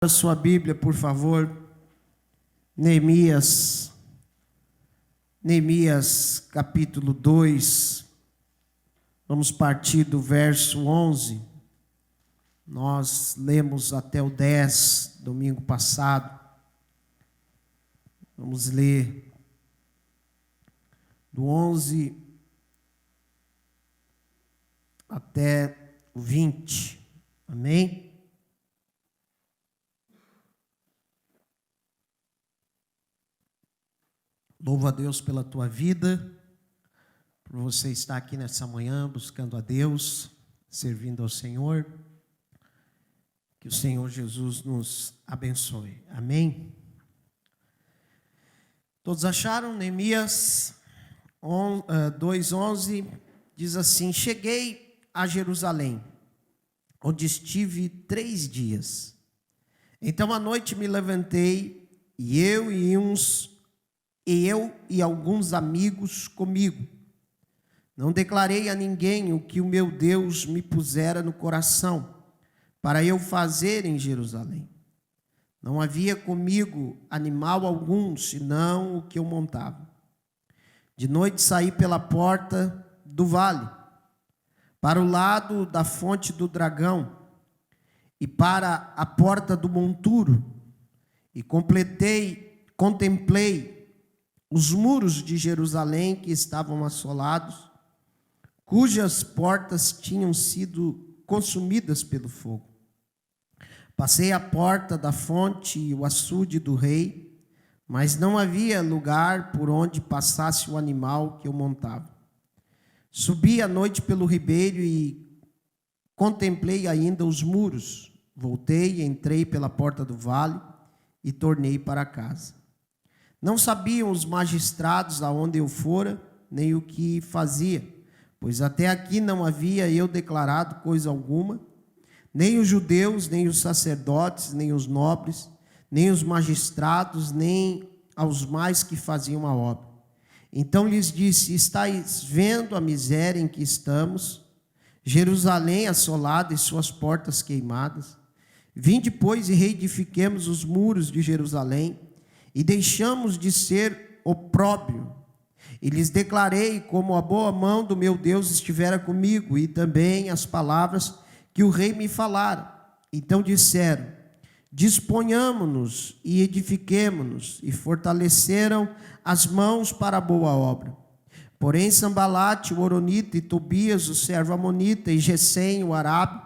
A sua Bíblia, por favor, Neemias capítulo 2, vamos partir do verso 11, nós lemos até o 10, domingo passado, vamos ler do 11 até o 20, amém? Louvo a Deus pela tua vida, por você estar aqui nessa manhã buscando a Deus, servindo ao Senhor. Que o Senhor Jesus nos abençoe. Amém? Todos acharam? Neemias 2:11 diz assim: cheguei a Jerusalém, onde estive 3 dias. Então à noite me levantei, e eu e alguns amigos comigo. Não declarei a ninguém o que o meu Deus me pusera no coração para eu fazer em Jerusalém. Não havia comigo animal algum, senão o que eu montava. De noite saí pela porta do vale, para o lado da fonte do dragão, e para a porta do monturo, e contemplei os muros de Jerusalém que estavam assolados, cujas portas tinham sido consumidas pelo fogo. Passei a porta da fonte e o açude do rei, mas não havia lugar por onde passasse o animal que eu montava. Subi à noite pelo ribeiro e contemplei ainda os muros. Voltei, entrei pela porta do vale e tornei para casa. Não sabiam os magistrados aonde eu fora, nem o que fazia, pois até aqui não havia eu declarado coisa alguma, nem os judeus, nem os sacerdotes, nem os nobres, nem os magistrados, nem aos mais que faziam a obra. Então lhes disse: estáis vendo a miséria em que estamos, Jerusalém assolada e suas portas queimadas? Vinde, pois, e reedifiquemos os muros de Jerusalém, e deixamos de ser opróbrio. E lhes declarei como a boa mão do meu Deus estivera comigo, e também as palavras que o rei me falara. Então disseram: disponhamo-nos e edifiquemo-nos, e fortaleceram as mãos para a boa obra. Porém Sambalate, o horonita, e Tobias, o servo amonita, e Gesem, o árabe,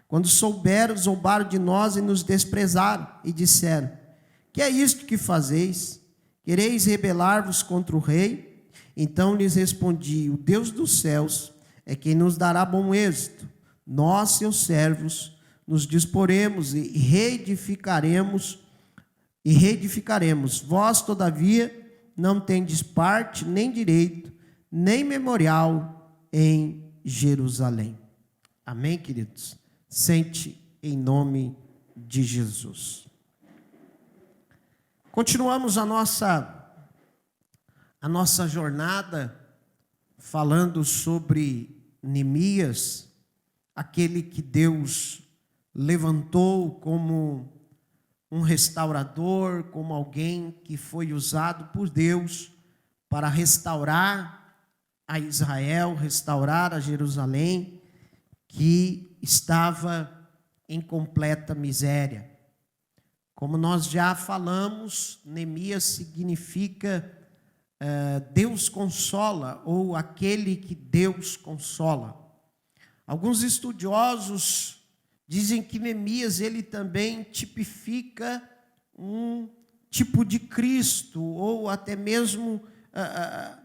quando souberam, zombaram de nós e nos desprezaram, e disseram: que é isto que fazeis? Quereis rebelar-vos contra o rei? Então lhes respondi: o Deus dos céus é quem nos dará bom êxito. Nós, seus servos, nos disporemos e reedificaremos. Vós, todavia, não tendes parte, nem direito, nem memorial em Jerusalém. Amém, queridos? Sente em nome de Jesus. Continuamos a nossa jornada falando sobre Neemias, aquele que Deus levantou como um restaurador, como alguém que foi usado por Deus para restaurar a Israel, restaurar a Jerusalém, que estava em completa miséria. Como nós já falamos, Neemias significa Deus consola, ou aquele que Deus consola. Alguns estudiosos dizem que Neemias ele também tipifica um tipo de Cristo, ou até mesmo,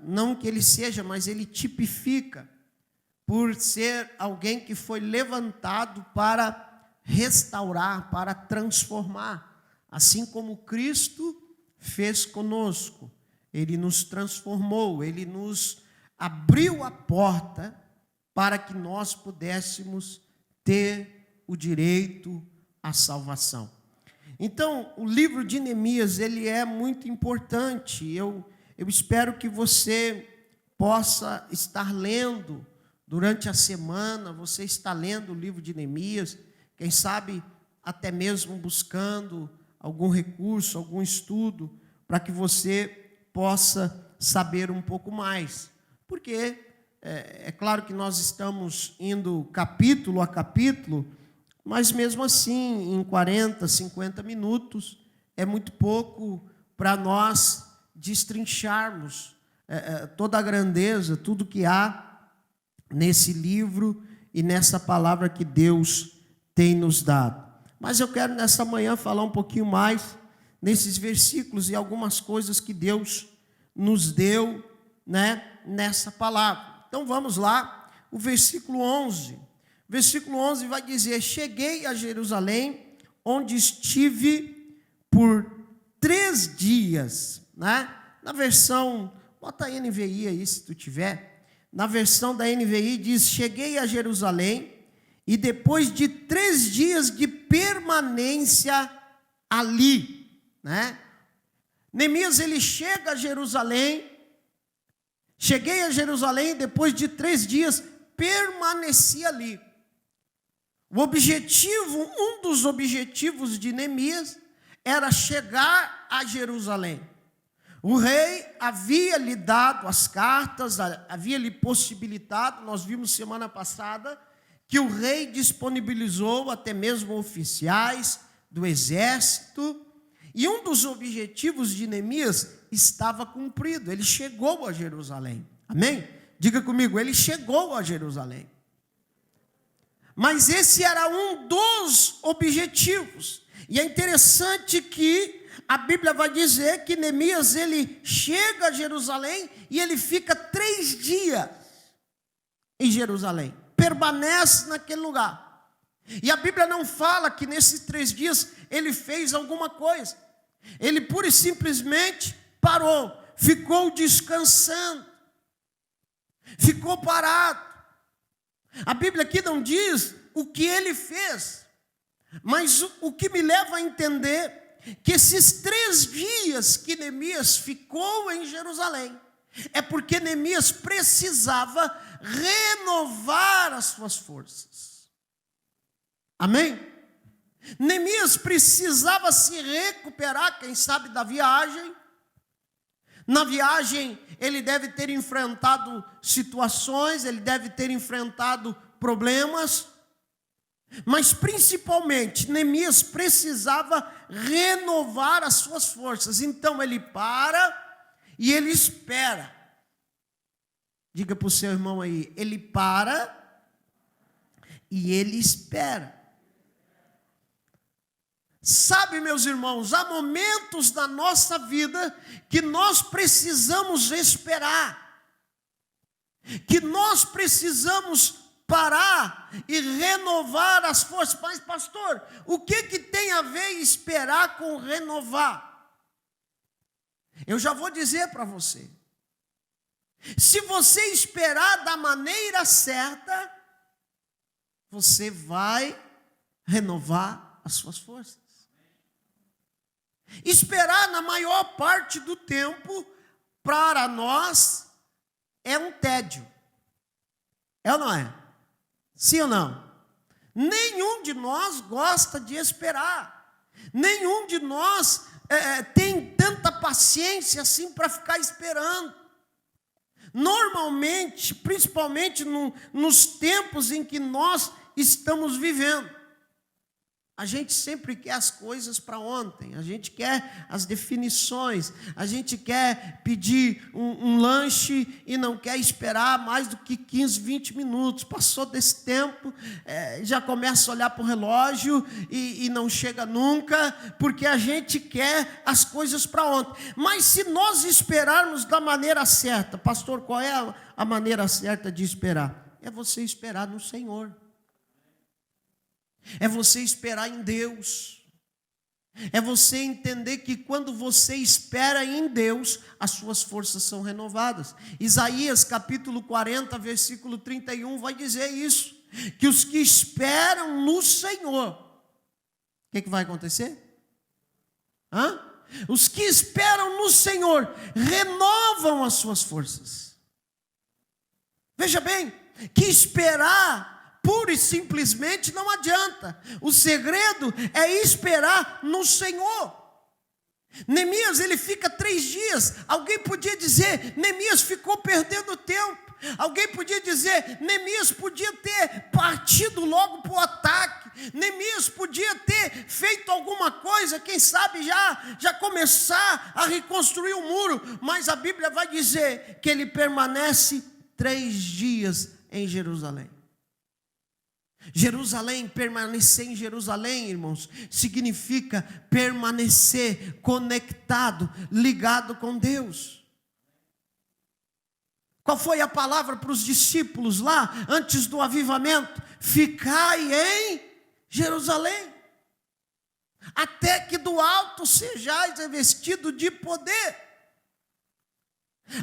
não que ele seja, mas ele tipifica, por ser alguém que foi levantado para restaurar, para transformar. Assim como Cristo fez conosco, Ele nos transformou, Ele nos abriu a porta para que nós pudéssemos ter o direito à salvação. Então, o livro de Neemias, ele é muito importante. Eu espero que você possa estar lendo durante a semana, você está lendo o livro de Neemias, quem sabe até mesmo buscando algum recurso, algum estudo, para que você possa saber um pouco mais. Porque é claro que nós estamos indo capítulo a capítulo, mas mesmo assim, em 40, 50 minutos, é muito pouco para nós destrincharmos toda a grandeza, tudo que há nesse livro e nessa palavra que Deus tem nos dado. Mas eu quero nessa manhã falar um pouquinho mais nesses versículos e algumas coisas que Deus nos deu, nessa palavra. Então vamos lá, o versículo 11. Versículo 11 vai dizer: cheguei a Jerusalém, onde estive por 3 dias. Na versão, bota a NVI aí se tu tiver. Na versão da NVI diz: cheguei a Jerusalém, e depois de 3 dias de permanência ali. Neemias, ele chega a Jerusalém. Cheguei a Jerusalém, depois de 3 dias, permaneci ali. Um dos objetivos de Neemias era chegar a Jerusalém. O rei havia lhe dado as cartas, havia lhe possibilitado, nós vimos semana passada, que o rei disponibilizou até mesmo oficiais do exército, e um dos objetivos de Neemias estava cumprido, ele chegou a Jerusalém. Amém? Diga comigo, ele chegou a Jerusalém. Mas esse era um dos objetivos. E é interessante que a Bíblia vai dizer que Neemias, ele chega a Jerusalém e ele fica 3 dias em Jerusalém. Permanece naquele lugar. E a Bíblia não fala que nesses 3 dias ele fez alguma coisa. Ele pura e simplesmente parou, ficou descansando, ficou parado. A Bíblia aqui não diz o que ele fez, mas o que me leva a entender que esses 3 dias que Neemias ficou em Jerusalém, é porque Neemias precisava renovar as suas forças. Amém? Neemias precisava se recuperar, quem sabe, da viagem. Na viagem, ele deve ter enfrentado situações, ele deve ter enfrentado problemas, mas principalmente, Neemias precisava renovar as suas forças. Então, ele para e ele espera. Diga para o seu irmão aí, ele para e ele espera. Sabe, meus irmãos, há momentos da nossa vida que nós precisamos esperar, que nós precisamos parar e renovar as forças. Mas, pastor, o que tem a ver esperar com renovar? Eu já vou dizer para você. Se você esperar da maneira certa, você vai renovar as suas forças. Esperar na maior parte do tempo, para nós, é um tédio. É ou não é? Sim ou não? Nenhum de nós gosta de esperar. Nenhum de nós tem tanta paciência assim para ficar esperando. Normalmente, principalmente nos tempos em que nós estamos vivendo, a gente sempre quer as coisas para ontem, a gente quer as definições, a gente quer pedir um lanche e não quer esperar mais do que 15, 20 minutos. Passou desse tempo, já começa a olhar para o relógio e não chega nunca, porque a gente quer as coisas para ontem. Mas se nós esperarmos da maneira certa, pastor, qual é a maneira certa de esperar? É você esperar no Senhor. É você esperar em Deus. É você entender que quando você espera em Deus, as suas forças são renovadas. Isaías capítulo 40, versículo 31 vai dizer isso, que os que esperam no Senhor, o que vai acontecer? Os que esperam no Senhor renovam as suas forças. Veja bem, que esperar pura e simplesmente não adianta. O segredo é esperar no Senhor. Neemias, ele fica 3 dias. Alguém podia dizer, Neemias ficou perdendo tempo. Alguém podia dizer, Neemias podia ter partido logo para o ataque. Neemias podia ter feito alguma coisa, quem sabe já começar a reconstruir o muro. Mas a Bíblia vai dizer que ele permanece 3 dias em Jerusalém. Permanecer em Jerusalém, irmãos, significa permanecer conectado, ligado com Deus. Qual foi a palavra para os discípulos lá, antes do avivamento? Ficai em Jerusalém, até que do alto sejais revestidos de poder.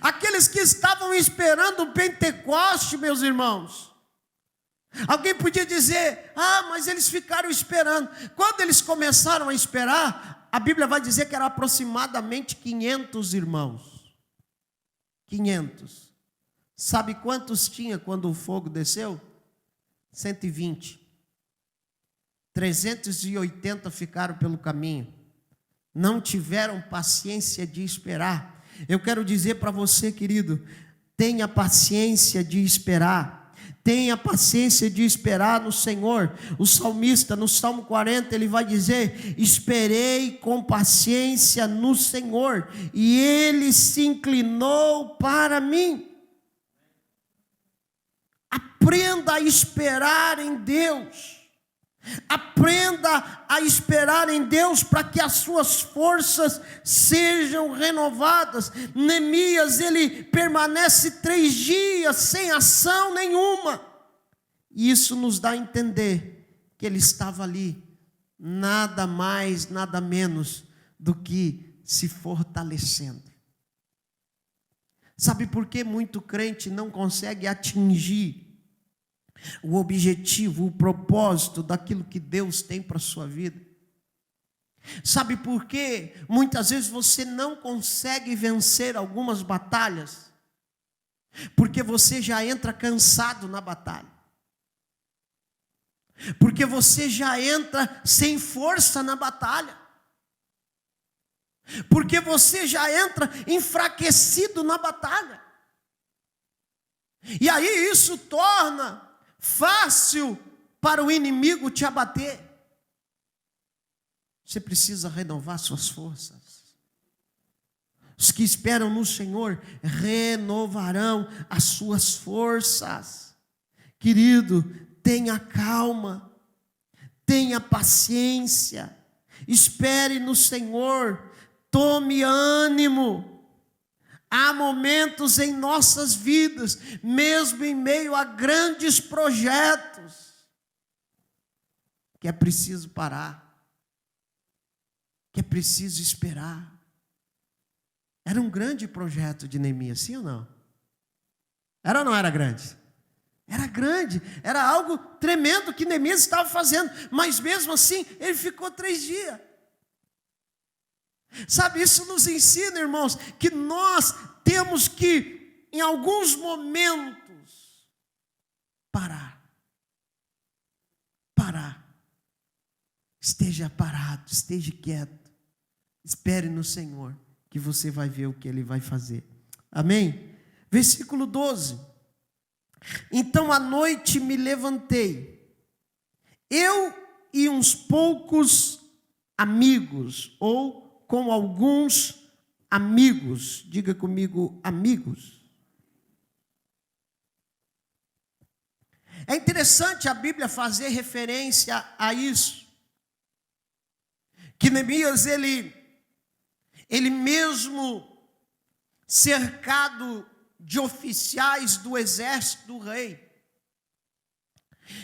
Aqueles que estavam esperando o Pentecoste, meus irmãos, alguém podia dizer, mas eles ficaram esperando. Quando eles começaram a esperar, a Bíblia vai dizer que era aproximadamente 500 irmãos. 500. Sabe quantos tinha quando o fogo desceu? 120. 380 ficaram pelo caminho. Não tiveram paciência de esperar. Eu quero dizer para você, querido, tenha paciência de esperar. Tenha paciência de esperar no Senhor. O salmista, no Salmo 40, ele vai dizer, esperei com paciência no Senhor, e Ele se inclinou para mim. Aprenda a esperar em Deus. Aprenda a esperar em Deus para que as suas forças sejam renovadas. Neemias, ele permanece 3 dias sem ação nenhuma. E isso nos dá a entender que ele estava ali, nada mais, nada menos do que se fortalecendo. Sabe por que muito crente não consegue atingir o objetivo, o propósito daquilo que Deus tem para a sua vida? Sabe por que muitas vezes você não consegue vencer algumas batalhas? Porque você já entra cansado na batalha. Porque você já entra sem força na batalha. Porque você já entra enfraquecido na batalha. E aí isso torna fácil para o inimigo te abater. Você precisa renovar suas forças. Os que esperam no Senhor renovarão as suas forças. Querido, tenha calma, tenha paciência, espere no Senhor, tome ânimo. Há momentos em nossas vidas, mesmo em meio a grandes projetos, que é preciso parar, que é preciso esperar. Era um grande projeto de Neemias, sim ou não? Era ou não era grande? Era grande, era algo tremendo que Neemias estava fazendo, mas mesmo assim, ele ficou 3 dias. Sabe, isso nos ensina, irmãos, que nós temos que, em alguns momentos, parar. Esteja parado, esteja quieto. Espere no Senhor, que você vai ver o que Ele vai fazer. Amém? Versículo 12. Então à noite me levantei, eu e uns poucos amigos, ou com alguns amigos. Diga comigo, amigos. É interessante a Bíblia fazer referência a isso. Que Neemias, ele mesmo cercado de oficiais do exército do rei,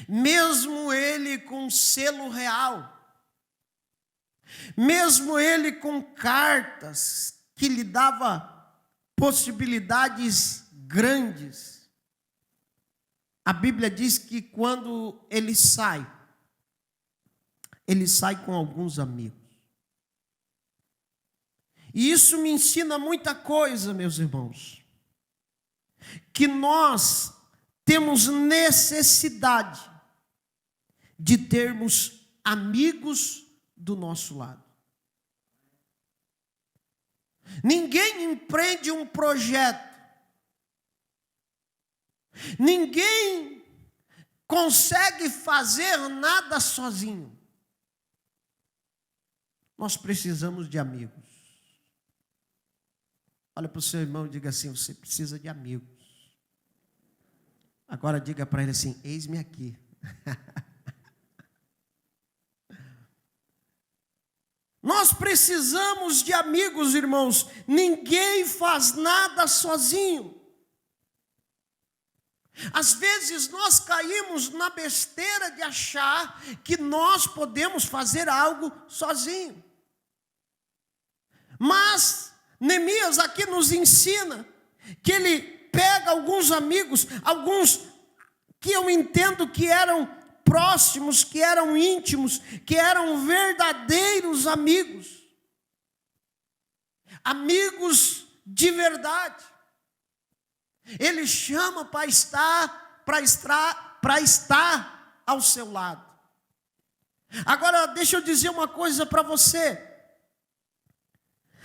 mesmo ele com selo real, mesmo ele com cartas que lhe dava possibilidades grandes, a Bíblia diz que quando ele sai com alguns amigos. E isso me ensina muita coisa, meus irmãos, que nós temos necessidade de termos amigos do nosso lado. Ninguém empreende um projeto, ninguém consegue fazer nada sozinho. Nós precisamos de amigos. Olha para o seu irmão e diga assim: você precisa de amigos. Agora diga para ele assim: eis-me aqui. Nós precisamos de amigos, irmãos. Ninguém faz nada sozinho. Às vezes nós caímos na besteira de achar que nós podemos fazer algo sozinho. Mas Neemias aqui nos ensina que ele pega alguns amigos, alguns que eu entendo que eram próximos, que eram íntimos, que eram verdadeiros amigos. Amigos de verdade. Ele chama para estar ao seu lado. Agora, deixa eu dizer uma coisa para você.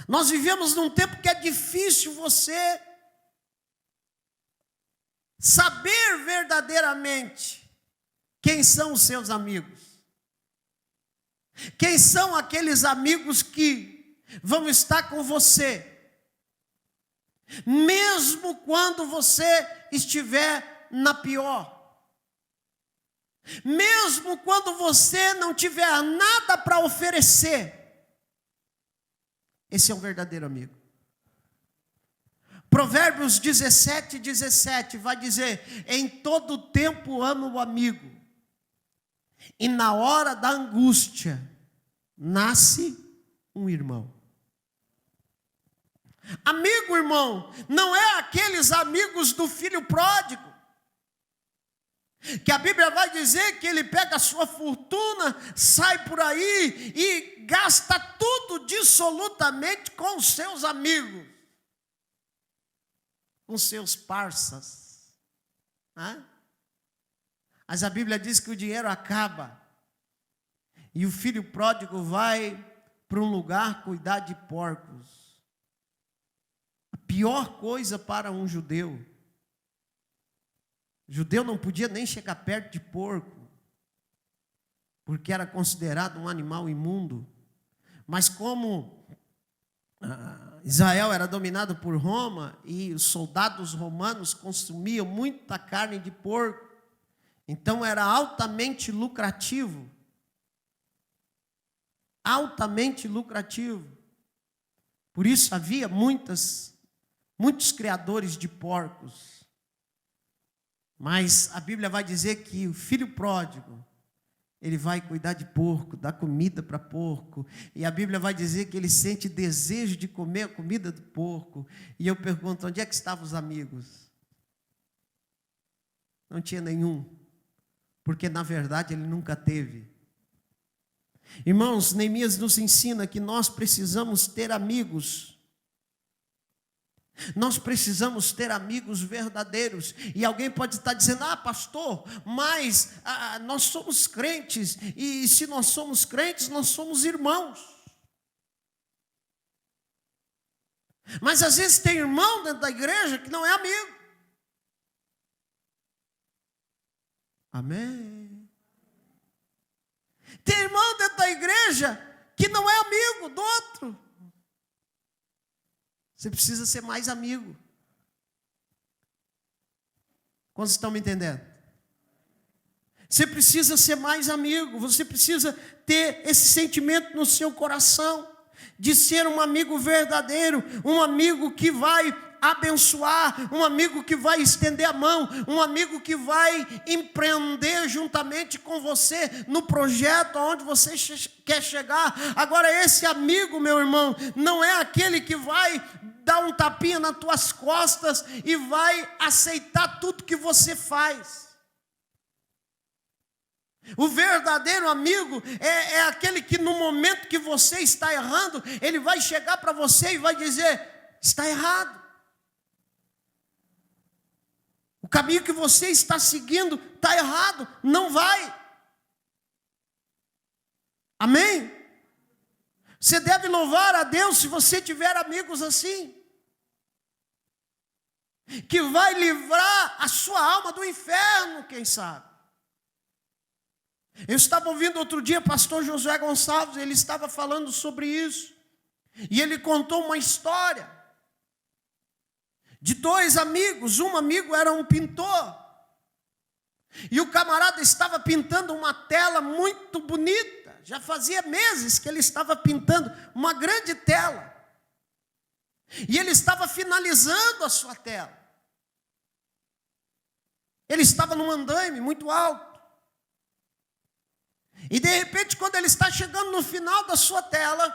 Nós vivemos num tempo que é difícil você saber verdadeiramente quem são os seus amigos. Quem são aqueles amigos que vão estar com você, mesmo quando você estiver na pior. Mesmo quando você não tiver nada para oferecer. Esse é um verdadeiro amigo. Provérbios 17:17 vai dizer: em todo tempo amo o amigo, e na hora da angústia nasce um irmão. Amigo, irmão, não é aqueles amigos do filho pródigo, que a Bíblia vai dizer que ele pega a sua fortuna, sai por aí e gasta tudo dissolutamente com os seus amigos, com seus parças. Mas a Bíblia diz que o dinheiro acaba e o filho pródigo vai para um lugar cuidar de porcos. A pior coisa para um judeu. O judeu não podia nem chegar perto de porco, porque era considerado um animal imundo. Mas como Israel era dominado por Roma e os soldados romanos consumiam muita carne de porco, então era altamente lucrativo. Altamente lucrativo. Por isso havia muitos criadores de porcos. Mas a Bíblia vai dizer que o filho pródigo, ele vai cuidar de porco, dar comida para porco. E a Bíblia vai dizer que ele sente desejo de comer a comida do porco. E eu pergunto, onde é que estavam os amigos? Não tinha nenhum. Porque na verdade ele nunca teve. Irmãos, Neemias nos ensina que nós precisamos ter amigos. Nós precisamos ter amigos verdadeiros. E alguém pode estar dizendo: pastor, mas nós somos crentes, e se nós somos crentes, nós somos irmãos. Mas às vezes tem irmão dentro da igreja que não é amigo. Amém. Tem irmão dentro da igreja que não é amigo do outro. Você precisa ser mais amigo. Quantos estão me entendendo? Você precisa ser mais amigo. Você precisa ter esse sentimento no seu coração de ser um amigo verdadeiro, um amigo que vai abençoar, um amigo que vai estender a mão, um amigo que vai empreender juntamente com você no projeto aonde você quer chegar. Agora, esse amigo, meu irmão, não é aquele que vai dar um tapinha nas tuas costas e vai aceitar tudo que você faz. O verdadeiro amigo é aquele que no momento que você está errando, ele vai chegar para você e vai dizer: está errado. O caminho que você está seguindo está errado, não vai. Amém? Você deve louvar a Deus se você tiver amigos assim, que vai livrar a sua alma do inferno, quem sabe. Eu estava ouvindo outro dia o pastor Josué Gonçalves, ele estava falando sobre isso, e ele contou uma história de dois amigos. Um amigo era um pintor, e o camarada estava pintando uma tela muito bonita. Já fazia meses que ele estava pintando uma grande tela, e ele estava finalizando a sua tela. Ele estava num andaime muito alto, e de repente, quando ele está chegando no final da sua tela,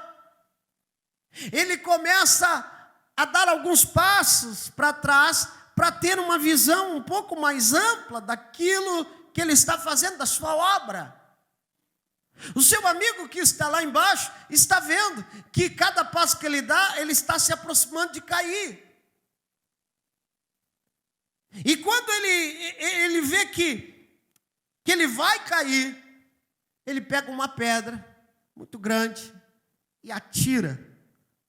ele começa a dar alguns passos para trás, para ter uma visão um pouco mais ampla daquilo que ele está fazendo, da sua obra. O seu amigo que está lá embaixo está vendo que cada passo que ele dá, ele está se aproximando de cair. E quando ele vê que ele vai cair, ele pega uma pedra muito grande e atira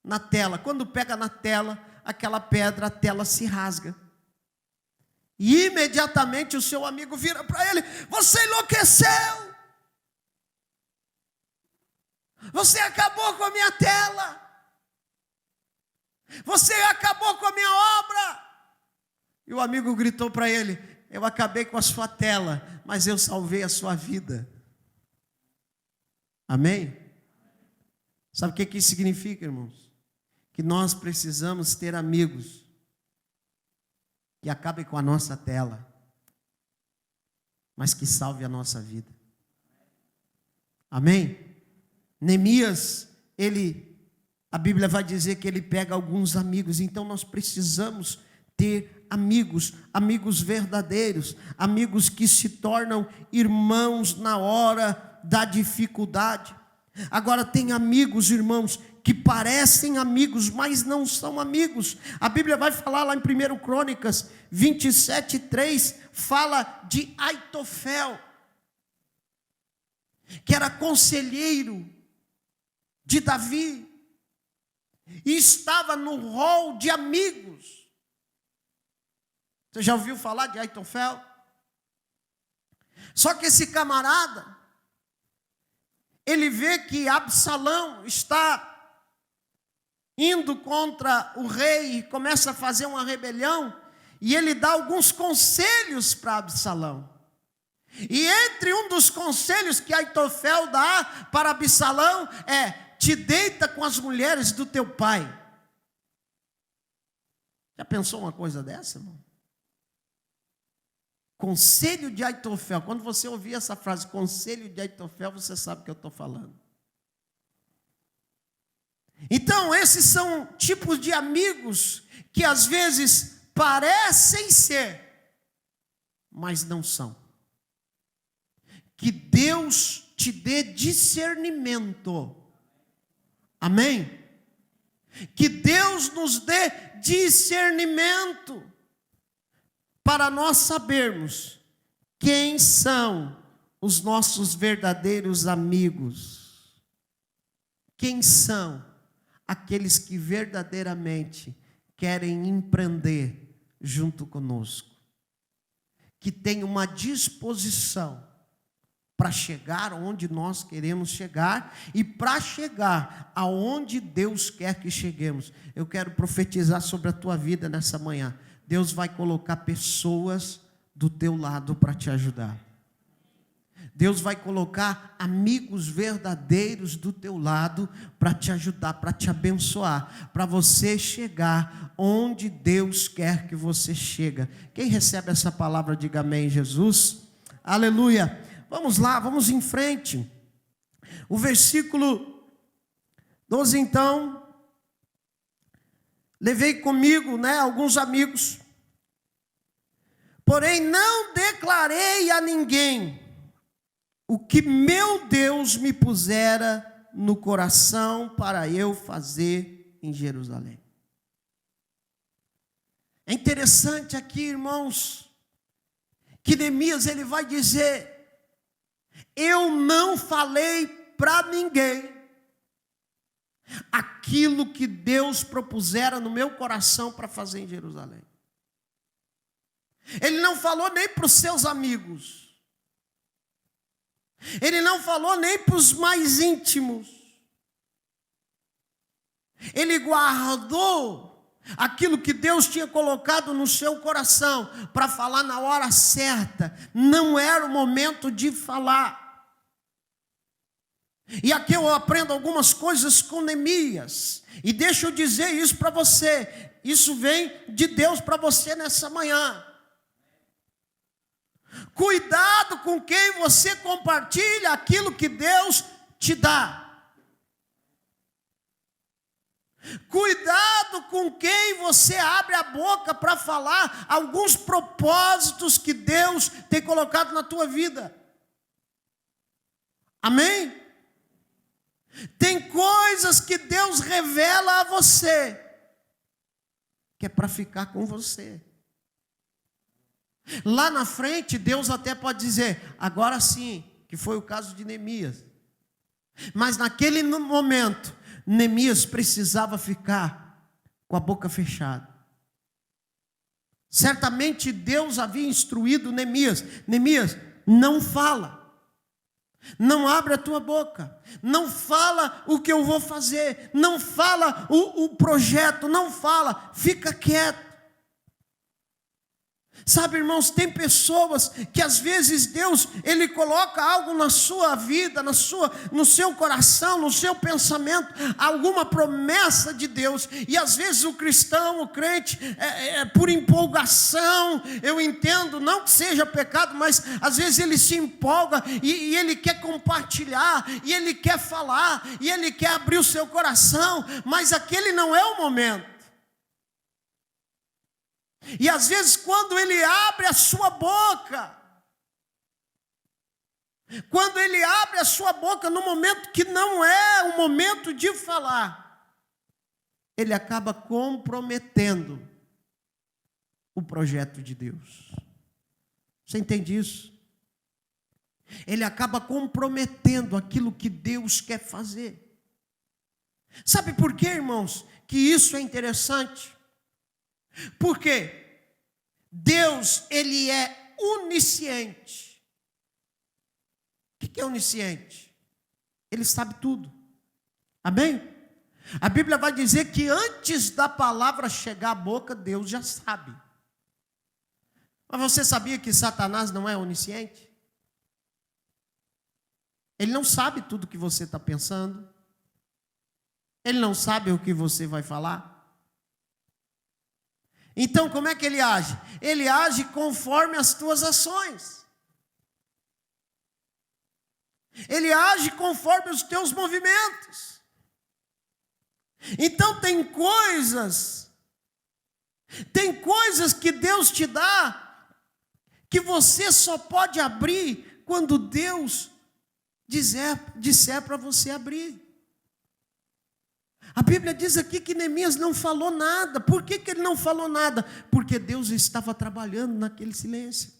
na tela. Quando pega na tela, aquela pedra, a tela se rasga. E imediatamente o seu amigo vira para ele: você enlouqueceu! Você acabou com a minha tela! Você acabou com a minha obra! E o amigo gritou para ele: eu acabei com a sua tela, mas eu salvei a sua vida. Amém? Sabe o que isso significa, irmãos? Que nós precisamos ter amigos que acabem com a nossa tela, mas que salve a nossa vida. Amém? Neemias, a Bíblia vai dizer que ele pega alguns amigos. Então nós precisamos ter amigos verdadeiros, amigos que se tornam irmãos na hora da dificuldade. Agora tem amigos, irmãos, que parecem amigos, mas não são amigos. A Bíblia vai falar lá em 1 Crônicas 27:3, fala de Aitofel, que era conselheiro de Davi, e estava no rol de amigos. Você já ouviu falar de Aitofel? Só que esse camarada, ele vê que Absalão está indo contra o rei e começa a fazer uma rebelião, e ele dá alguns conselhos para Absalão. E entre um dos conselhos que Aitofel dá para Absalão é: te deita com as mulheres do teu pai. Já pensou uma coisa dessa, irmão? Conselho de Aitofel. Quando você ouvir essa frase, conselho de Aitofel, você sabe o que eu estou falando. Então, esses são tipos de amigos que às vezes parecem ser, mas não são. Que Deus te dê discernimento. Amém? Que Deus nos dê discernimento para nós sabermos quem são os nossos verdadeiros amigos. Quem são aqueles que verdadeiramente querem empreender junto conosco, que têm uma disposição para chegar onde nós queremos chegar e para chegar aonde Deus quer que cheguemos. Eu quero profetizar sobre a tua vida nessa manhã. Deus vai colocar pessoas do teu lado para te ajudar. Deus vai colocar amigos verdadeiros do teu lado para te ajudar, para te abençoar, para você chegar onde Deus quer que você chegue. Quem recebe essa palavra, diga amém, Jesus. Aleluia. Vamos lá, vamos em frente. O versículo 12, então. Levei comigo, alguns amigos. Porém, não declarei a ninguém o que meu Deus me pusera no coração para eu fazer em Jerusalém. É interessante aqui, irmãos, que Neemias ele vai dizer: eu não falei para ninguém aquilo que Deus propusera no meu coração para fazer em Jerusalém. Ele não falou nem para os seus amigos. Ele não falou nem para os mais íntimos. Ele guardou aquilo que Deus tinha colocado no seu coração para falar na hora certa. Não era o momento de falar. E aqui eu aprendo algumas coisas com Neemias. E deixa eu dizer isso para você. Isso vem de Deus para você nessa manhã. Cuidado com quem você compartilha aquilo que Deus te dá. Cuidado com quem você abre a boca para falar alguns propósitos que Deus tem colocado na tua vida. Amém? Tem coisas que Deus revela a você, que é para ficar com você. Lá na frente, Deus até pode dizer, agora sim, que foi o caso de Neemias. Mas naquele momento, Neemias precisava ficar com a boca fechada. Certamente Deus havia instruído Neemias: Neemias, não fala. Não abre a tua boca, não fala o que eu vou fazer, não fala o projeto, não fala, fica quieto. Sabe, irmãos, tem pessoas que às vezes Deus, Ele coloca algo na sua vida, no seu coração, no seu pensamento, alguma promessa de Deus, e às vezes o cristão, o crente, por empolgação, eu entendo, não que seja pecado, mas às vezes ele se empolga e ele quer compartilhar, e ele quer falar, e ele quer abrir o seu coração, mas aquele não é o momento. E às vezes quando ele abre a sua boca, no momento que não é o momento de falar, ele acaba comprometendo o projeto de Deus. Você entende isso? Ele acaba comprometendo aquilo que Deus quer fazer. Sabe por quê, irmãos, que isso é interessante? Porque Deus, Ele é onisciente. O que é onisciente? Ele sabe tudo. Amém? A Bíblia vai dizer que antes da palavra chegar à boca, Deus já sabe. Mas você sabia que Satanás não é onisciente? Ele não sabe tudo o que você está pensando. Ele não sabe o que você vai falar. Então, como é que ele age? Ele age conforme as tuas ações. Ele age conforme os teus movimentos. Então, tem coisas que Deus te dá, que você só pode abrir quando Deus disser para você abrir. A Bíblia diz aqui que Neemias não falou nada. Por que ele não falou nada? Porque Deus estava trabalhando naquele silêncio.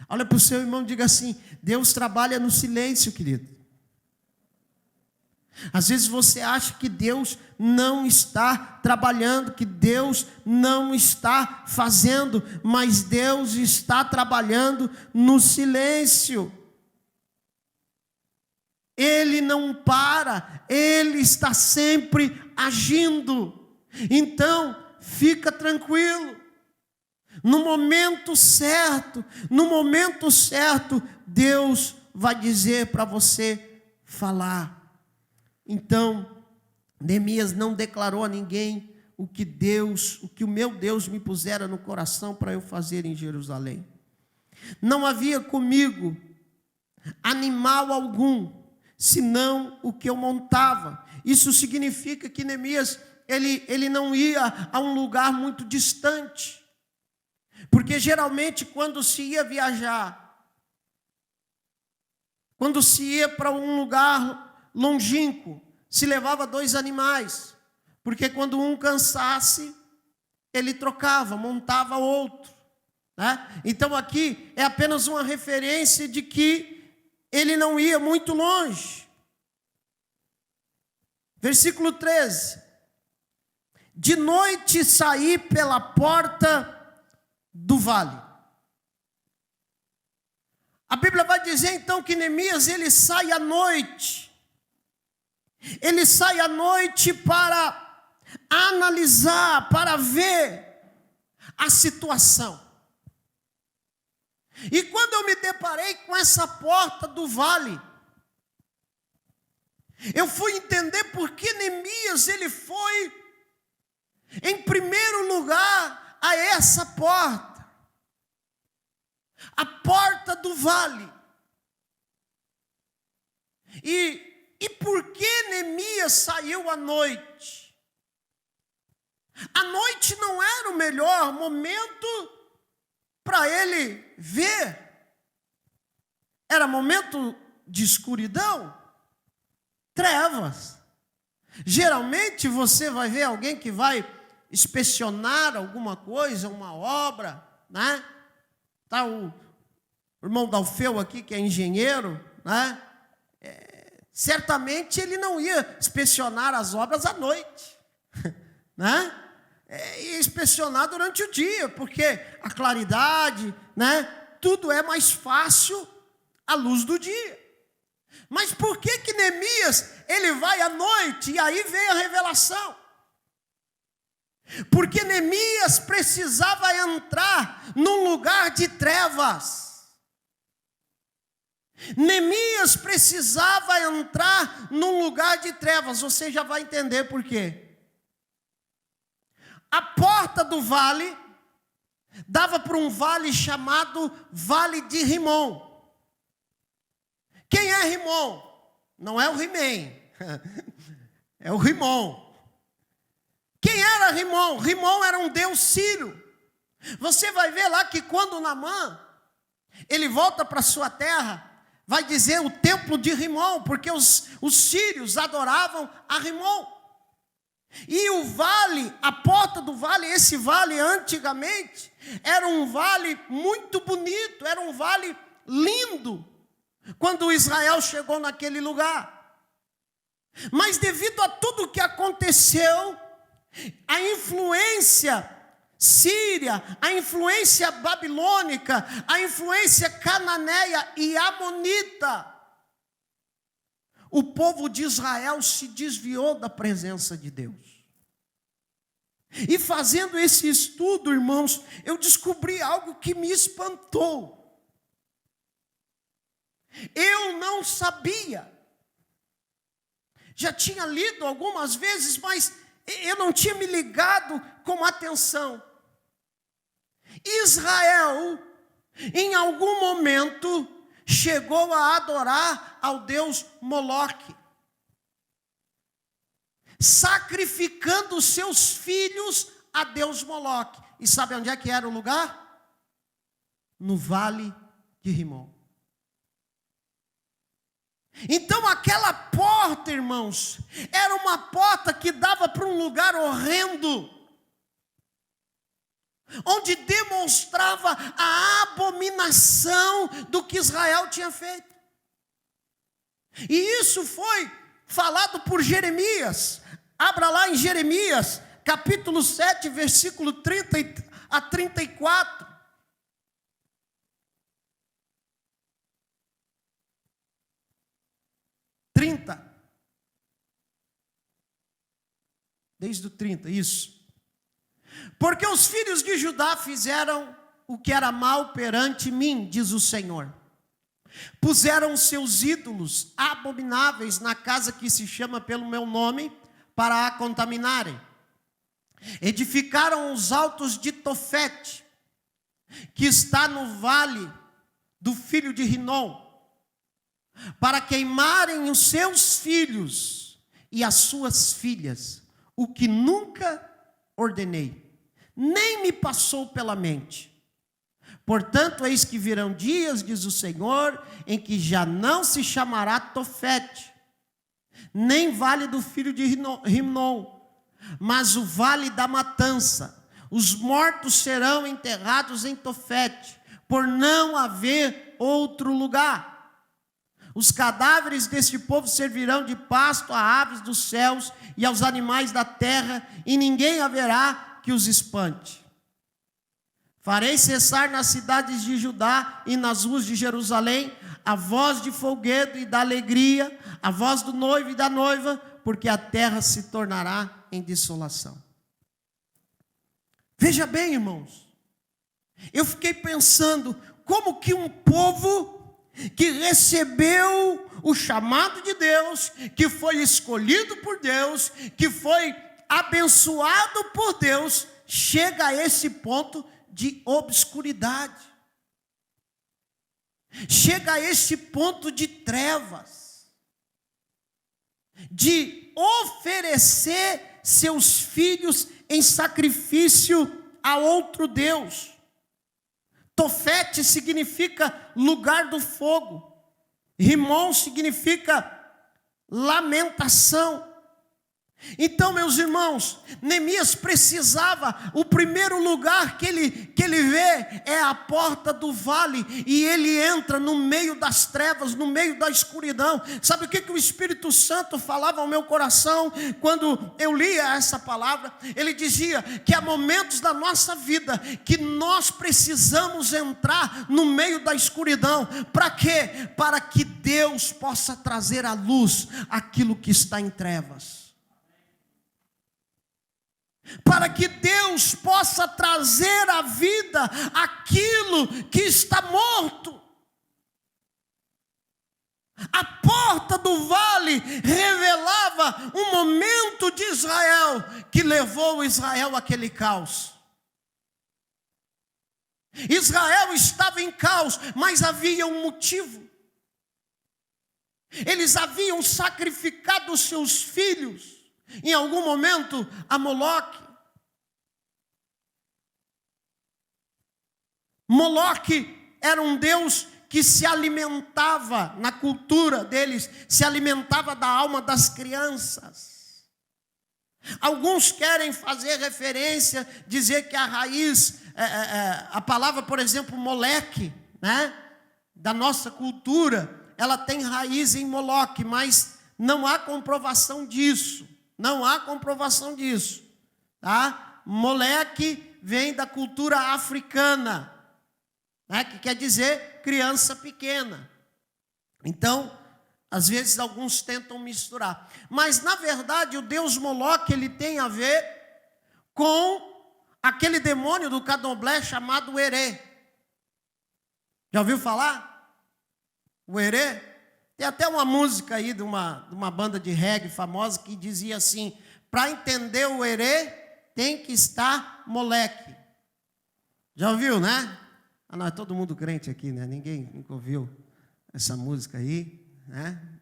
Olha para o seu irmão e diga assim: Deus trabalha no silêncio, querido. Às vezes você acha que Deus não está trabalhando, que Deus não está fazendo, mas Deus está trabalhando no silêncio. Ele não para, Ele está sempre agindo. Então, fica tranquilo. No momento certo, Deus vai dizer para você falar. Então, Neemias não declarou a ninguém o que o meu Deus me pusera no coração para eu fazer em Jerusalém. Não havia comigo animal algum, senão o que eu montava. Isso significa que Neemias, ele não ia a um lugar muito distante. Porque geralmente quando se ia viajar, quando se ia para um lugar longínquo, se levava 2 animais. Porque quando um cansasse, ele trocava, montava outro, né? Então aqui é apenas uma referência de que ele não ia muito longe. Versículo 13. De noite saí pela porta do vale. A Bíblia vai dizer então que Neemias ele sai à noite. Ele sai à noite para analisar, para ver a situação. E quando eu me deparei com essa porta do vale, eu fui entender por que Neemias ele foi em primeiro lugar a essa porta, a porta do vale. E por que Neemias saiu à noite? A noite não era o melhor momento para ele ver. Era momento de escuridão, trevas. Geralmente você vai ver alguém que vai inspecionar alguma coisa, uma obra, né? Tá o irmão Dalfeu aqui, que é engenheiro, né? Certamente ele não ia inspecionar as obras à noite, né? Ia inspecionar durante o dia, porque a claridade, né? Tudo é mais fácil à luz do dia. Mas por que Neemias ele vai à noite? E aí vem a revelação. Porque Neemias precisava entrar num lugar de trevas. Neemias precisava entrar num lugar de trevas. Você já vai entender por quê. A porta do vale dava para um vale chamado Vale de Rimom. Quem é Rimom? Não é o He-Man, é o Rimom. Quem era Rimom? Rimom era um deus sírio. Você vai ver lá que quando Naamã ele volta para sua terra, vai dizer o templo de Rimom, porque os sírios adoravam a Rimom. E o vale, a porta do vale, esse vale antigamente, era um vale muito bonito, era um vale lindo, quando Israel chegou naquele lugar. Mas devido a tudo o que aconteceu, a influência síria, a influência babilônica, a influência cananeia e amonita, o povo de Israel se desviou da presença de Deus. E fazendo esse estudo, irmãos, eu descobri algo que me espantou. Eu não sabia. Já tinha lido algumas vezes, mas eu não tinha me ligado com atenção. Israel, em algum momento, chegou a adorar ao deus Moloque, sacrificando os seus filhos a deus Moloque. E sabe onde é que era o lugar? No Vale de Rimom. Então aquela porta, irmãos, era uma porta que dava para um lugar horrendo, onde demonstrava a abominação do que Israel tinha feito. E isso foi falado por Jeremias. Abra lá em Jeremias, capítulo 7, versículo 30 a 34. Desde o 30, isso. Porque os filhos de Judá fizeram o que era mal perante mim, diz o Senhor. Puseram seus ídolos abomináveis na casa que se chama pelo meu nome, para a contaminarem. Edificaram os altos de Tofete, que está no vale do filho de Rinom, para queimarem os seus filhos e as suas filhas, o que nunca ordenei, nem me passou pela mente. Portanto, eis que virão dias, diz o Senhor, em que já não se chamará Tofete, nem vale do filho de Rinom, mas o vale da matança. Os mortos serão enterrados em Tofete, por não haver outro lugar. Os cadáveres deste povo servirão de pasto a aves dos céus e aos animais da terra, e ninguém haverá que os espante. Farei cessar nas cidades de Judá e nas ruas de Jerusalém a voz de folguedo e da alegria, a voz do noivo e da noiva, porque a terra se tornará em desolação. Veja bem, irmãos, eu fiquei pensando, como que um povo que recebeu o chamado de Deus, que foi escolhido por Deus, que foi abençoado por Deus, chega a esse ponto de obscuridade, chega a esse ponto de trevas, de oferecer seus filhos em sacrifício a outro Deus. Tofete significa lugar do fogo. Rimon significa lamentação. Então, meus irmãos, Neemias precisava, o primeiro lugar que ele vê é a porta do vale, e ele entra no meio das trevas, no meio da escuridão. Sabe o que o Espírito Santo falava ao meu coração quando eu lia essa palavra? Ele dizia que há momentos da nossa vida que nós precisamos entrar no meio da escuridão. Para quê? Para que Deus possa trazer à luz aquilo que está em trevas. Para que Deus possa trazer à vida aquilo que está morto. A porta do vale revelava um momento de Israel que levou Israel àquele caos. Israel estava em caos, mas havia um motivo. Eles haviam sacrificado os seus filhos em algum momento a Moloque. Moloque era um deus que se alimentava, na cultura deles, se alimentava da alma das crianças. Alguns querem fazer referência, dizer que a raiz, a palavra, por exemplo, Moleque, né, da nossa cultura, ela tem raiz em Moloque, mas não há comprovação disso. Não há comprovação disso, tá? Moleque vem da cultura africana, né? Que quer dizer criança pequena. Então, às vezes alguns tentam misturar. Mas, na verdade, o deus Moloque, ele tem a ver com aquele demônio do candomblé chamado Herê. Já ouviu falar? O Herê? Tem até uma música aí de uma banda de reggae famosa que dizia assim: para entender o Herê, tem que estar moleque. Já ouviu, né? Ah, não, é todo mundo crente aqui, né? Ninguém nunca ouviu essa música aí, né?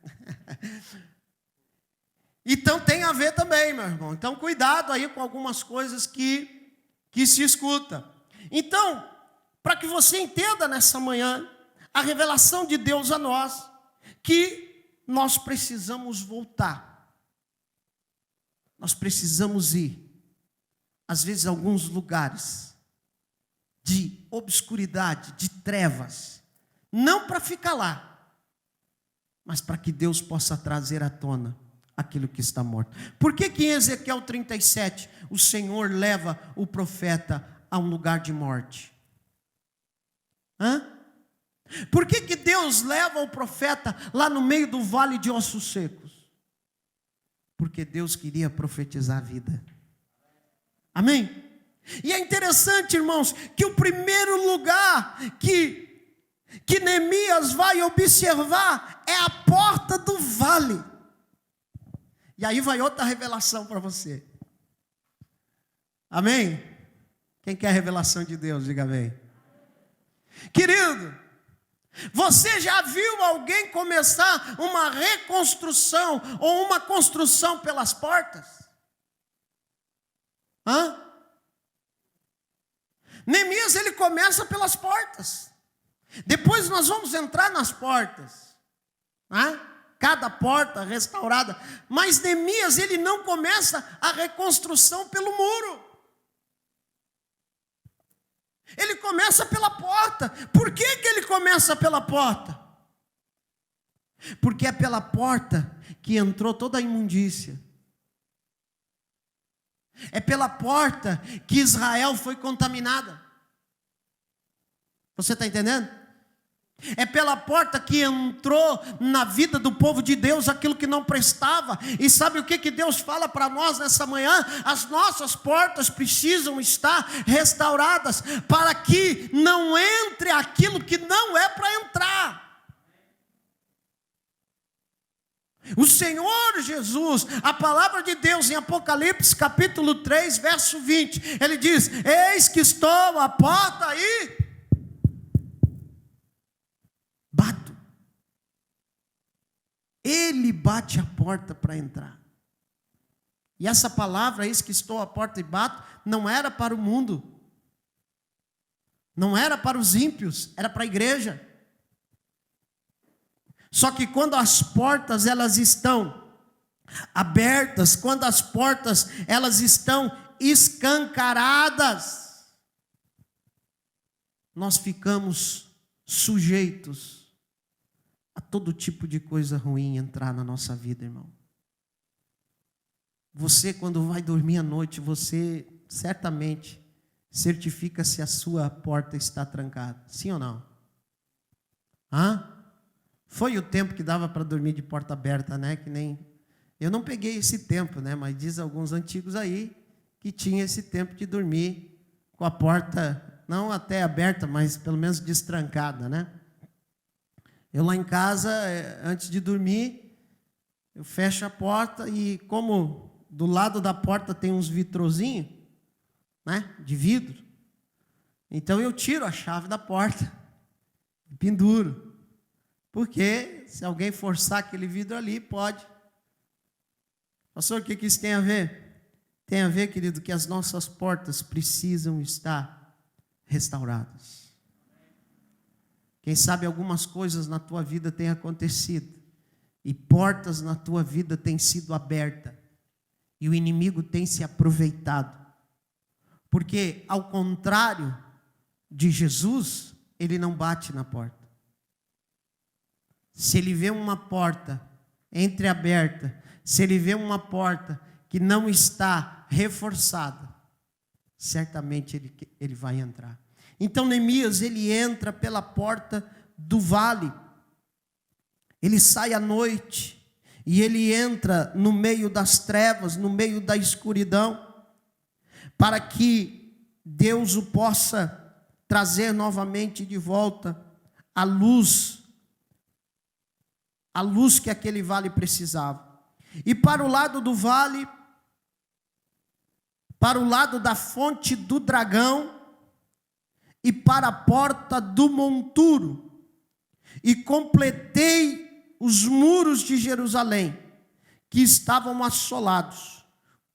Então tem a ver também, meu irmão. Então cuidado aí com algumas coisas que se escuta. Então, para que você entenda nessa manhã a revelação de Deus a nós, que nós precisamos voltar. Nós precisamos ir, às vezes, a alguns lugares de obscuridade, de trevas, não para ficar lá, mas para que Deus possa trazer à tona aquilo que está morto. Por que em Ezequiel 37 o Senhor leva o profeta a um lugar de morte? Por que Deus leva o profeta lá no meio do vale de ossos secos? Porque Deus queria profetizar a vida. Amém? E é interessante, irmãos, que o primeiro lugar que Neemias vai observar é a porta do vale. E aí vai outra revelação para você. Amém? Quem quer a revelação de Deus, diga amém. Querido, você já viu alguém começar uma reconstrução ou uma construção pelas portas? Neemias, ele começa pelas portas. Depois nós vamos entrar nas portas. Cada porta restaurada. Mas Neemias, ele não começa a reconstrução pelo muro. Ele começa pela porta. Por que ele começa pela porta? Porque é pela porta que entrou toda a imundícia. É pela porta que Israel foi contaminada. Você está entendendo? É pela porta que entrou na vida do povo de Deus aquilo que não prestava. E sabe o que Deus fala para nós nessa manhã? As nossas portas precisam estar restauradas, para que não entre aquilo que não é para entrar. O Senhor Jesus, a palavra de Deus em Apocalipse capítulo 3, verso 20, ele diz: eis que estou à porta e bato. Ele bate a porta para entrar. E essa palavra, eis que estou à porta e bato, não era para o mundo, não era para os ímpios, era para a igreja. Só que quando as portas elas estão abertas, quando as portas elas estão escancaradas, nós ficamos sujeitos a todo tipo de coisa ruim entrar na nossa vida, irmão. Você, quando vai dormir à noite, você certamente certifica se a sua porta está trancada. Sim ou não? Foi o tempo que dava para dormir de porta aberta, né? Que nem eu não peguei esse tempo, né? Mas diz alguns antigos aí que tinha esse tempo de dormir com a porta não até aberta, mas pelo menos destrancada, né? Eu lá em casa, antes de dormir, eu fecho a porta e como do lado da porta tem uns vitrozinhos, né? De vidro. Então eu tiro a chave da porta e penduro. Porque se alguém forçar aquele vidro ali, pode. Pastor, o que isso tem a ver? Tem a ver, querido, que as nossas portas precisam estar restauradas. Quem sabe algumas coisas na tua vida têm acontecido, e portas na tua vida têm sido abertas, e o inimigo tem se aproveitado. Porque, ao contrário de Jesus, ele não bate na porta. Se ele vê uma porta entreaberta, se ele vê uma porta que não está reforçada, certamente ele vai entrar. Então Neemias, ele entra pela porta do vale. Ele sai à noite e ele entra no meio das trevas, no meio da escuridão, para que Deus o possa trazer novamente de volta a luz que aquele vale precisava. E para o lado do vale, para o lado da fonte do dragão, e para a porta do monturo, e completei os muros de Jerusalém, que estavam assolados,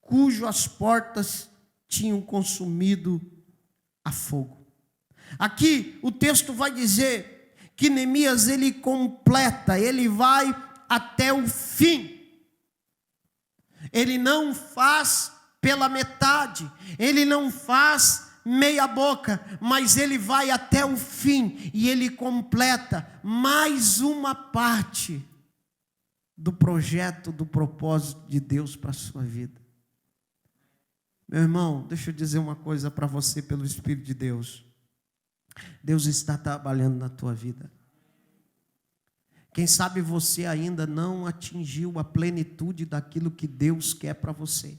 cujas portas tinham consumido a fogo. Aqui o texto vai dizer que Neemias ele completa, ele vai até o fim. Ele não faz pela metade, ele não faz meia boca, mas ele vai até o fim e ele completa mais uma parte do projeto, do propósito de Deus para a sua vida. Meu irmão, deixa eu dizer uma coisa para você pelo Espírito de Deus. Deus está trabalhando na tua vida. Quem sabe você ainda não atingiu a plenitude daquilo que Deus quer para você.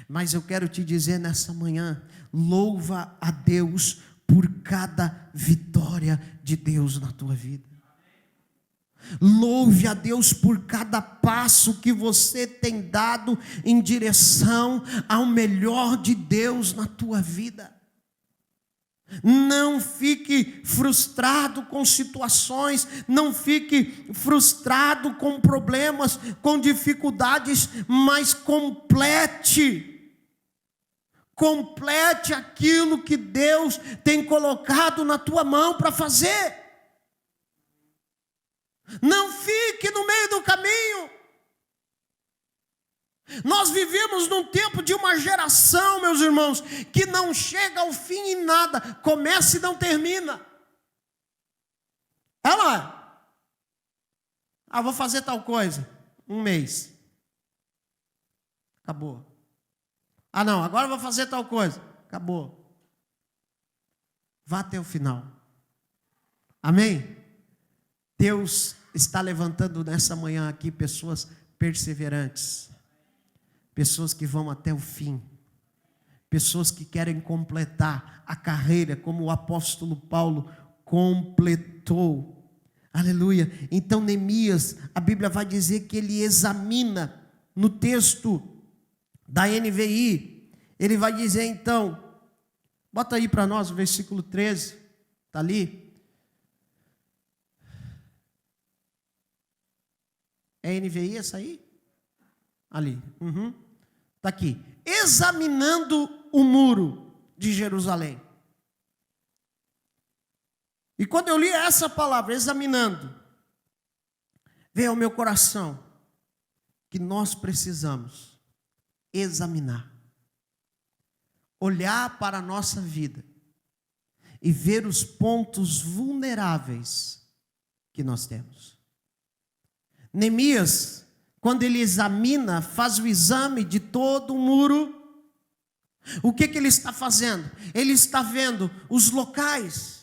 Mas eu quero te dizer nessa manhã, louva a Deus por cada vitória de Deus na tua vida. Louve a Deus por cada passo que você tem dado em direção ao melhor de Deus na tua vida. Não fique frustrado com situações, não fique frustrado com problemas, com dificuldades, mas complete aquilo que Deus tem colocado na tua mão para fazer. Não fique no meio do caminho. Nós vivemos num tempo de uma geração, meus irmãos, que não chega ao fim em nada, começa e não termina. Olha lá. Ah, vou fazer tal coisa. 1 mês. Acabou. Ah, não, agora eu vou fazer tal coisa. Acabou. Vá até o final. Amém? Deus está levantando nessa manhã aqui pessoas perseverantes. Pessoas que vão até o fim. Pessoas que querem completar a carreira como o apóstolo Paulo completou. Aleluia. Então Neemias, a Bíblia vai dizer que ele examina no texto da NVI. Ele vai dizer então, bota aí para nós o versículo 13, está ali. É NVI essa aí? Ali. Está aqui. Examinando o muro de Jerusalém. E quando eu li essa palavra, examinando, veio ao meu coração que nós precisamos examinar, olhar para a nossa vida e ver os pontos vulneráveis que nós temos. Neemias, quando ele examina, faz o exame de todo o muro, o que ele está fazendo? Ele está vendo os locais.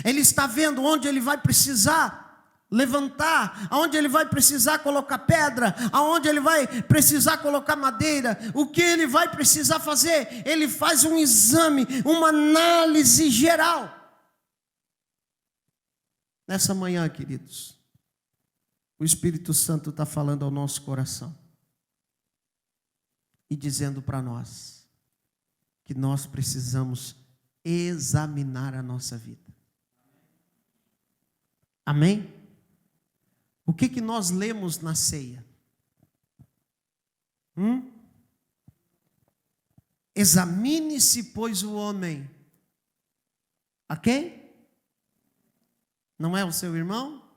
Ele está vendo onde ele vai precisar levantar, aonde ele vai precisar colocar pedra, aonde ele vai precisar colocar madeira, o que ele vai precisar fazer. Ele faz um exame, uma análise geral. Nessa manhã, queridos, o Espírito Santo está falando ao nosso coração e dizendo para nós que nós precisamos examinar a nossa vida. Amém? O que nós lemos na ceia? Examine-se, pois, o homem. A quem? Não é o seu irmão?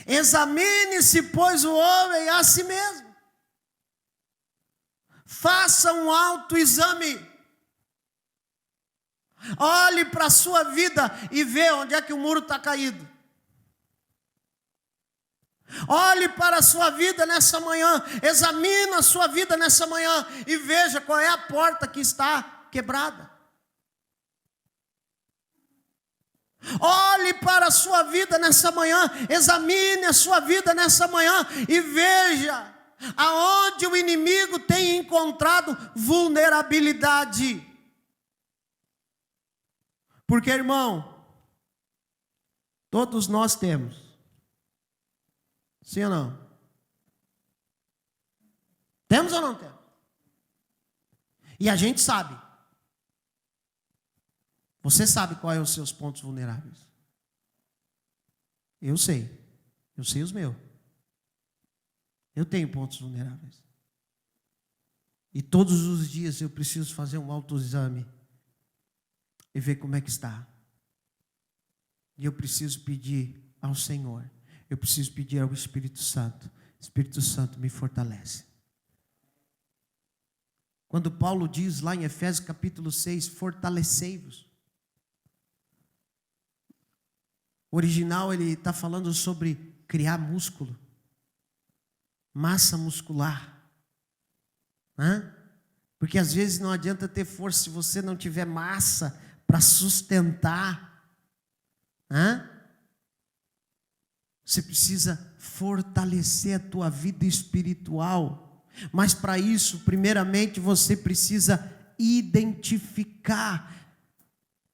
Examine-se, pois, o homem a si mesmo. Faça um autoexame. Olhe para a sua vida e vê onde é que o muro está caído. Olhe para a sua vida nessa manhã, examine a sua vida nessa manhã e veja qual é a porta que está quebrada. Olhe para a sua vida nessa manhã, examine a sua vida nessa manhã e veja aonde o inimigo tem encontrado vulnerabilidade. Porque, irmão, todos nós temos. Sim ou não? Temos ou não temos? E a gente sabe. Você sabe quais são os seus pontos vulneráveis? Eu sei os meus. Eu tenho pontos vulneráveis. E todos os dias eu preciso fazer um autoexame e ver como é que está. E eu preciso pedir ao Senhor, eu preciso pedir ao Espírito Santo. Espírito Santo, me fortalece. Quando Paulo diz lá em Efésios capítulo 6, fortalecei-vos. O original ele está falando sobre criar músculo, massa muscular. Porque às vezes não adianta ter força se você não tiver massa para sustentar. Você precisa fortalecer a tua vida espiritual. Mas para isso, primeiramente, você precisa identificar,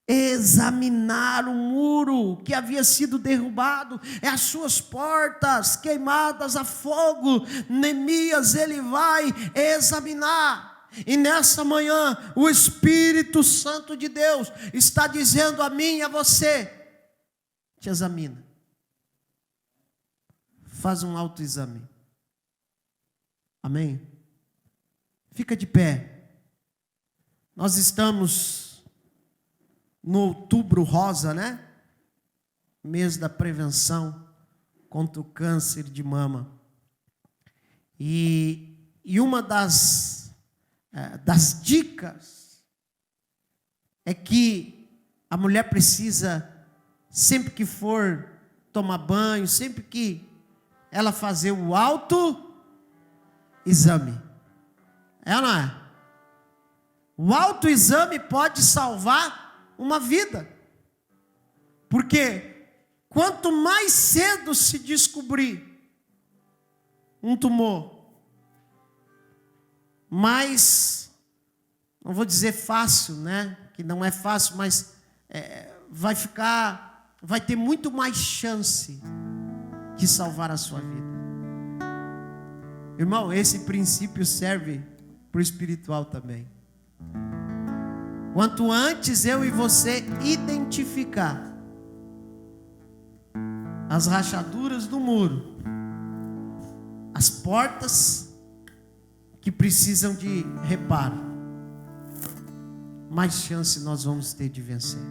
examinar o muro que havia sido derrubado, as suas portas queimadas a fogo. Neemias, ele vai examinar. E nessa manhã, o Espírito Santo de Deus está dizendo a mim e a você: te examina. Faz um autoexame. Amém? Fica de pé. Nós estamos no Outubro Rosa, né? Mês da prevenção contra o câncer de mama. E uma das dicas é que a mulher precisa sempre que for tomar banho, sempre que ela fazer o autoexame. É ou não é? O autoexame pode salvar uma vida. Porque quanto mais cedo se descobrir um tumor, mais, não vou dizer fácil, né? Que não é fácil, mas vai ter muito mais chance de salvar a sua vida. Irmão, esse princípio serve para o espiritual também. Quanto antes eu e você identificar as rachaduras do muro, as portas que precisam de reparo, mais chance nós vamos ter de vencer.